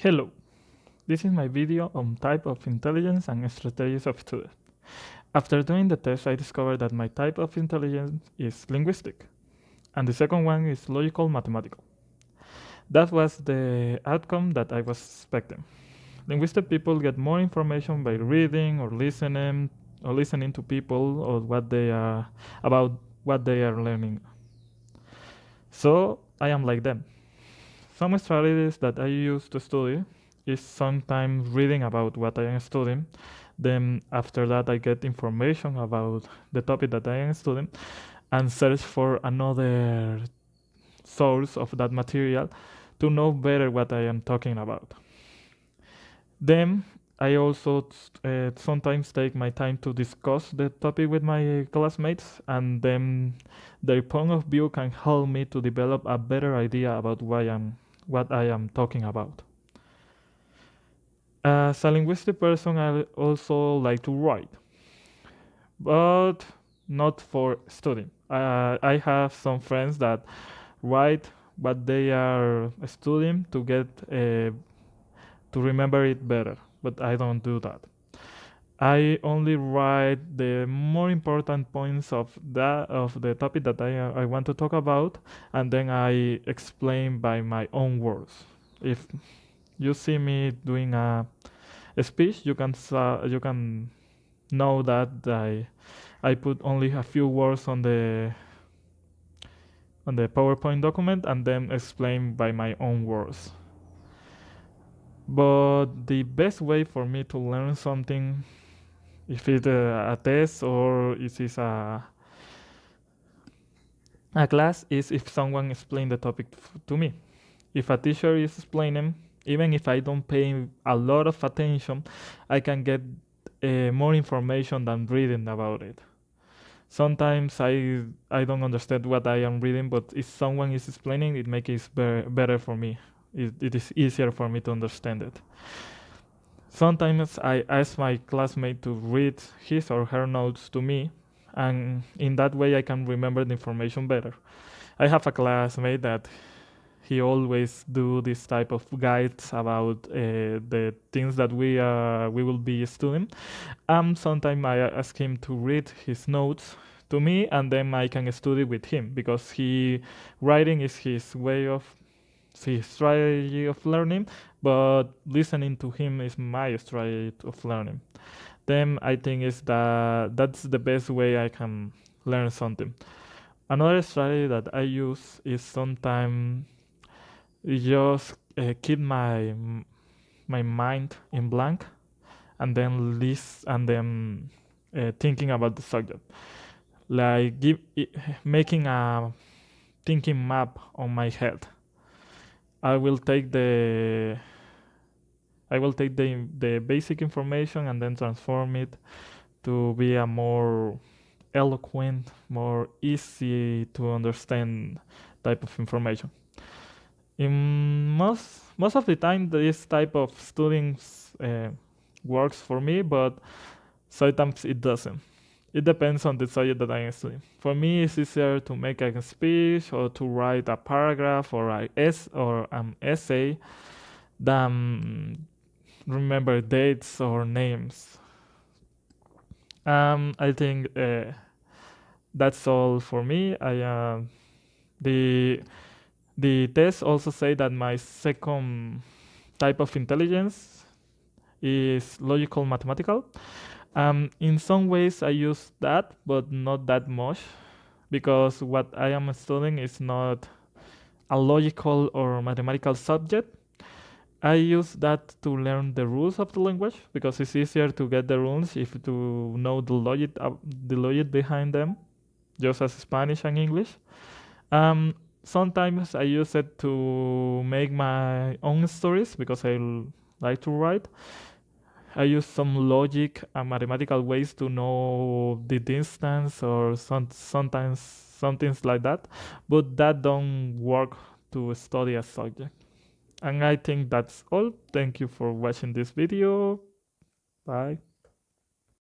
Hello, this is my video on type of intelligence and strategies of students. After doing the test, I discovered that my type of intelligence is linguistic, and the second one is logical mathematical. That was the outcome that I was expecting. Linguistic people get more information by reading or listening to people or what they are about what they are learning. So I am like them. Some strategies that I use to study is sometimes reading about what I am studying. Then after that I get information about the topic that I am studying and search for another source of that material to know better what I am talking about. Then I also sometimes take my time to discuss the topic with my classmates, and then their point of view can help me to develop a better idea about what I am talking about. As a linguistic person, I also like to write, but not for studying. I have some friends that write what they are studying to get to remember it better, but I don't do that. I only write the more important points of the topic that I want to talk about, and then I explain by my own words. If you see me doing a speech, you can know that I put only a few words on the PowerPoint document and then explain by my own words. But the best way for me to learn something, if it's a test or if it's a class, is if someone explain the topic to me. If a teacher is explaining, even if I don't pay a lot of attention, I can get more information than reading about it. Sometimes I don't understand what I am reading, but if someone is explaining, it makes it better for me. It is easier for me to understand it. Sometimes I ask my classmate to read his or her notes to me, and in that way I can remember the information better. I have a classmate that he always do this type of guides about the things that we will be studying. Sometimes I ask him to read his notes to me, and then I can study with him because he writing is his strategy of learning, but listening to him is my strategy of learning. Then I think is that's the best way I can learn something. Another strategy that I use is sometimes just keep my mind in blank and then list and then thinking about the subject, like making a thinking map on my head. I will take the the basic information and then transform it to be a more eloquent, more easy to understand type of information. In most of the time, this type of studying works for me, but sometimes it doesn't. It depends on the subject that I am studying. For me, it's easier to make a speech or to write a paragraph or an essay than remember dates or names. I think that's all for me. The the tests also say that my second type of intelligence is logical mathematical. In some ways, I use that, but not that much, because what I am studying is not a logical or mathematical subject. I use that to learn the rules of the language because it's easier to get the rules if to know the logic behind them, just as Spanish and English. Um, Sometimes I use it to make my own stories because I like to write. I use some logic and mathematical ways to know the distance or sometimes some things like that, but that don't work to study a subject. And I think that's all. Thank you for watching this video. Bye.